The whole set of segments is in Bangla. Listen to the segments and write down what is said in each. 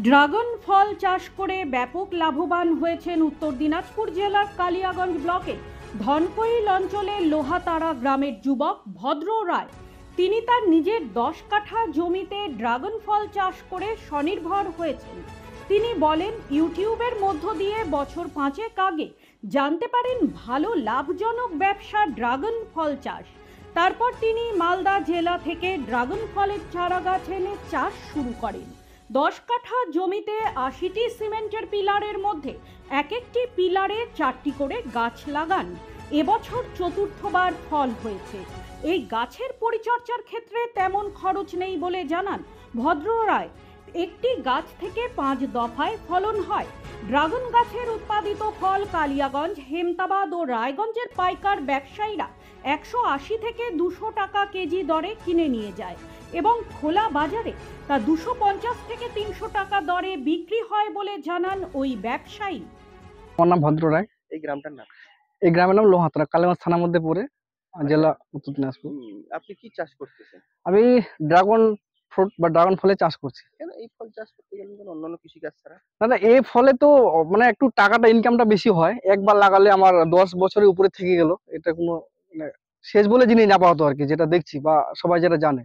ড্রাগন ফল চাষ করে ব্যাপক লাভবান হয়েছেন উত্তর দিনাজপুর জেলার কালিয়াগঞ্জ ব্লকে ধনকৈল অঞ্চলের লোহাতারা গ্রামের যুবক ভদ্র রায়। তিনি তার নিজের 10 কাঠা জমিতে ড্রাগন ফল চাষ করে স্বনির্ভর হয়েছেন। তিনি বলেন, ইউটিউবের মধ্য দিয়ে বছর 5 আগে জানতে পারেন ভালো লাভজনক ব্যবসা ড্রাগন ফল চাষ। তারপর তিনি মালদা জেলা থেকে ড্রাগন ফলের চারাগাছ এনে চাষ শুরু করেন। 10 কাঠা জমিতে 80টি সিমেন্টের পিলারের মধ্যে এক একটি পিলারে 4টি করে গাছ লাগান। এবছর চতুর্থবার ফল হয়েছে। এই গাছের পরিচর্যার ক্ষেত্রে তেমন খরচ নেই বলে জানান ভদ্র রায়। একটি গাছ থেকে 5 দফায় ফলন হয়। ড্রাগন গাছের উৎপাদিত ফল কালিয়াগঞ্জ, হেমতাবাদ ও রায়গঞ্জের পাইকার ব্যবসায়ীরা 180 থেকে 200 টাকা কেজি দরে কিনে নিয়ে যায় এবং খোলা বাজারে তা 250 থেকে 300 টাকা দরে বিক্রি হয় বলে জানান ওই ব্যবসায়ী। আমার নাম ভদ্র রায়। এই গ্রামটার নাম? এই গ্রামের নাম লোহাতরা, কালীগঞ্জ থানার মধ্যে পড়ে, জেলা উত্তর দিনাজপুর। আপনি কি চাষ করতেছেন? আমি ড্রাগন ফ্রুট বা ড্রাগন ফলের চাষ করছি। কেন এই ফল চাষ করতে গেলেন কেন অন্যান্য কৃষি কাজ ছাড়া? দাদা, এই ফলে তো মানে একটু টাকাটা ইনকামটা বেশি হয়। একবার লাগালে আমার 10 বছরের উপরে থেকে গেল। এটা কোনো মানে শেষ বলে জিনিস আপাতত আর কি, যেটা দেখছি বা সবাই যেটা জানে।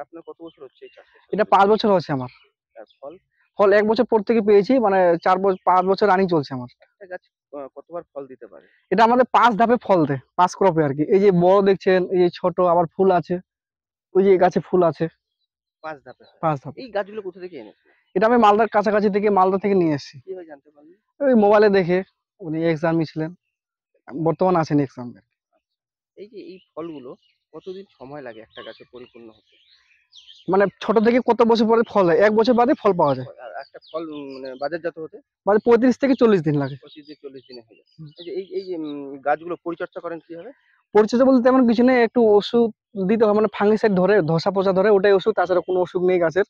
আপনার কত বছর হচ্ছে এই চাষে? এটা 5 বছর হচ্ছে আমার। ফল ফল 1 বছর পর থেকে পেয়েছি, মানে 5 বছর রানিং চলছে আমার। একটা গাছ কতবার ফল দিতে পারে? এটা আমাদের 5 ধাপে ফল দেয়, 5 ক্রপে আর কি। এই যে বড় দেখছেন, এই যে ছোট, আবার ফুল আছে, ওই যে গাছে ফুল আছে। 5 ধাপে? 5 ধাপে। এই গাছগুলো কোথা থেকে এনেছেন? এটা আমি মালদার কাছাকাছি থেকে, মালদা থেকে নিয়ে এসেছি। কিভাবে জানতে পারলেন? ওই মোবাইলে দেখে। উনি এক্সামে ছিলেন, বর্তমানে আছেন এক্সামে। এই যে এই ফলগুলো কতদিন সময় লাগে একটা গাছে পরিপূর্ণ হতে? মানে ছোট থেকে কত বছর পরে ফল হয়? 1 বছর বাদে ফল পাওয়া যায়। আর একটা ফল মানে বাজারজাত হতে? মানে 35 থেকে 40 দিন লাগে। 25 থেকে 40 দিনে হয়ে যায়। এই যে গাছগুলো পরিচর্যা করেন কিভাবে? পরিচর্যা বলতে তেমন কিছু নেই, একটু ওষুধ দিতে হয়, মানে ফাঙ্গিসাইড ধরে, ধসা পচা ধরে, ওটাই ওষুধ, তাছাড়া কোনো ওষুধ নেই গাছের।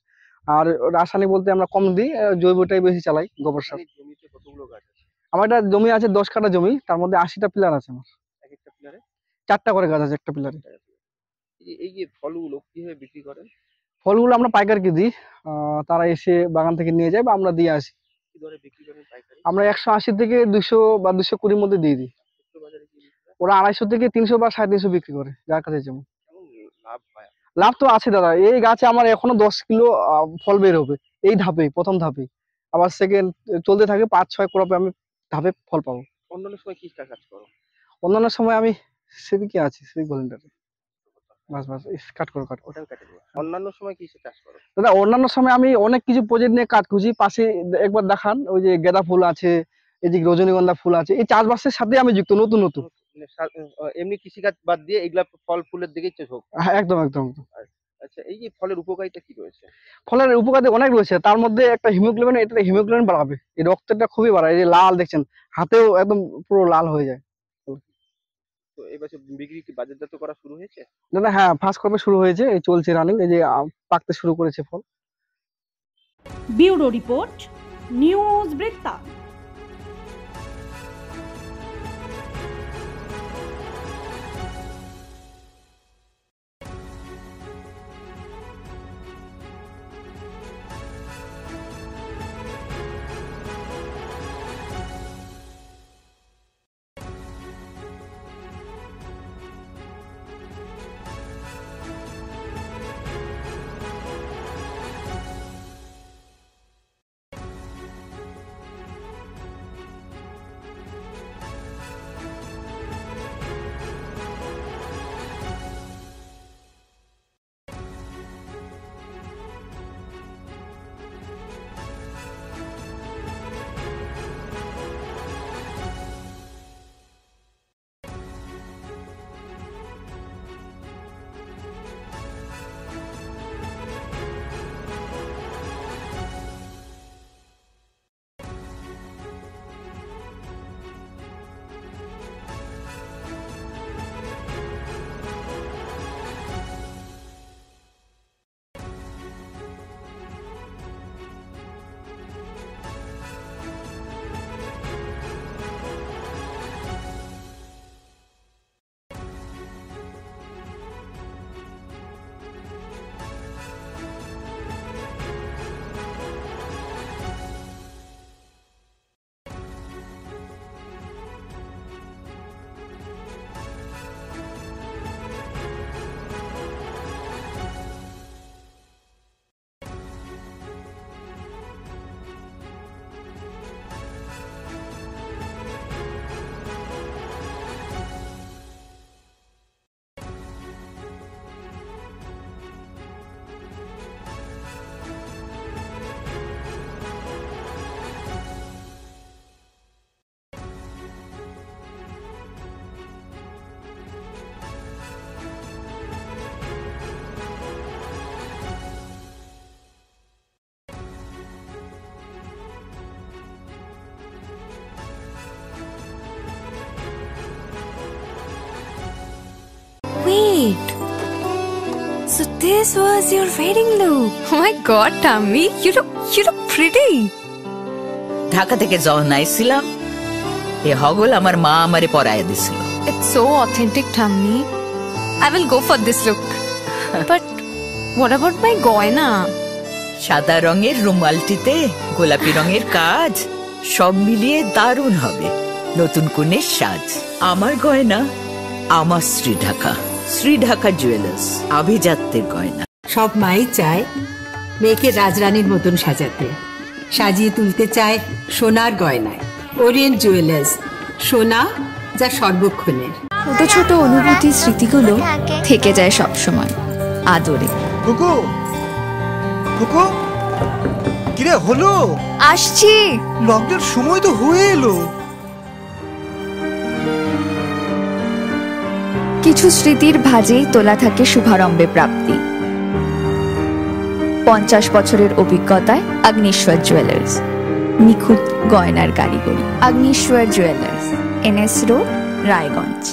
আর রাসায়নিক বলতে আমরা কম দিই, জৈবটাই বেশি চালাই, গোবর সার। জমিতে কতগুলো গাছ আছে? আমার একটা জমি আছে 10 কাঠা জমি, তার মধ্যে 80টা পিলার আছে আমার। এক একটা পিলারে 4টা করে গাছ আছে একটা পিলারে। এই যে ফলগুলো কিভাবে বিক্রি করেন? ফলগুলো আমরা পাইকারকে দিই, তারা এসে বাগান থেকে নিয়ে যায় বা আমরা দিয়ে আসি। কি দরে বিক্রি করেন পাইকারি? আমরা 180 থেকে 200 বা 220 মধ্যে দিয়ে দিই। বাজারে কি বিক্রি করেন? ওরা 250 থেকে 300 বা 350 বিক্রি করে, যার কাছে যেমন। কেমন লাভ হয়? লাভ তো আছে দাদা। এই গাছে আমার এখনো 10 কিলো ফল বের হবে এই ধাপে, প্রথম ধাপে। আবার সেকেন্ড চলতে থাকে, 5-6 ক্রপে আমি ধাপে ফল পাবো। অন্যান্য সময় কি কাজ করো? অন্যান্য সময় আমি সেদিকে আছি, সেদিক ভলেন্টারি। বাস বাস, কাট করো। ওটাও কেটে দেবো। অন্যান্য সময় কি চাষ করো? দাদা, অন্যান্য সময় আমি অনেক কিছু প্রজেক্ট নিয়ে কাজ করছি। পাশে একবার দেখান, ওই যে গাঁদা ফুল আছে, এই যে রজনীগন্ধা ফুল আছে, এই চাষবাসের সাথে আমি যুক্ত, নতুন। মানে এমনি কৃষিকাজ বাদ দিয়ে এগুলা ফল ফুলের দিকেই চোখ? হ্যাঁ, একদম। আচ্ছা, এই যে ফলের উপকারিতা কি রয়েছে? ফলের উপকারিতা অনেক রয়েছে, তার মধ্যে একটা হিমোগ্লোবিন, এটা হিমোগ্লোবিন বাড়াবে, এই রক্তটা খুবই বাড়ায়। এই যে লাল দেখছেন, হাতেও একদম পুরো লাল হয়ে যায়। তো এবছর বিক্রি কি বাজারজাত করা শুরু হয়েছে? দাদা হ্যাঁ, ফার্স্ট ক্রপে শুরু হয়েছে, এই চলছে রানিং, এই যে পাকতে শুরু করেছে ফল। ব্যুরো রিপোর্ট, নিউজ বৃত্তান্ত। So this was your wedding look. Oh my god, Tammy, you look pretty. Dhaka থেকে যখন আইছিলাম এ হগল আমার মা আমারে পরায় দিছিল। It's so authentic, Tammy. I will go for this look. But what about my goina? সাদা রঙের রুমালটিতে গোলাপি রঙের কাজ, সব মিলিয়ে দারুণ হবে নতুন কনের সাজ। আমার গয়না আমার শ্রী ঢাকা জুয়েলার্স, আভিজাত্যের গয়না। সব মাই চায় মেয়েকে রাজরানীর মতন সাজাতে, সাজিয়ে তুলতে চায় সোনার গয়নায়। ওরিয়েন্ট জুয়েলার্স, সোনা যা সর্বক্ষণের। ছোট ছোট অনুভূতি, স্মৃতিগুলো থেকে যায় সব সময় আদরে। কুকু কুকু কিরে হলো? আসছি। লকডাউন সময় তো হয়ে এলো। কিছু স্মৃতির ভাজেই তোলা থাকে শুভারম্ভে প্রাপ্তি। 50 বছরের অভিজ্ঞতায় আগ্নেশ্বর জুয়েলার্স, নিখুঁত গয়নার কারিগরি। Agneshwar jewellers, NS road, Raiganj.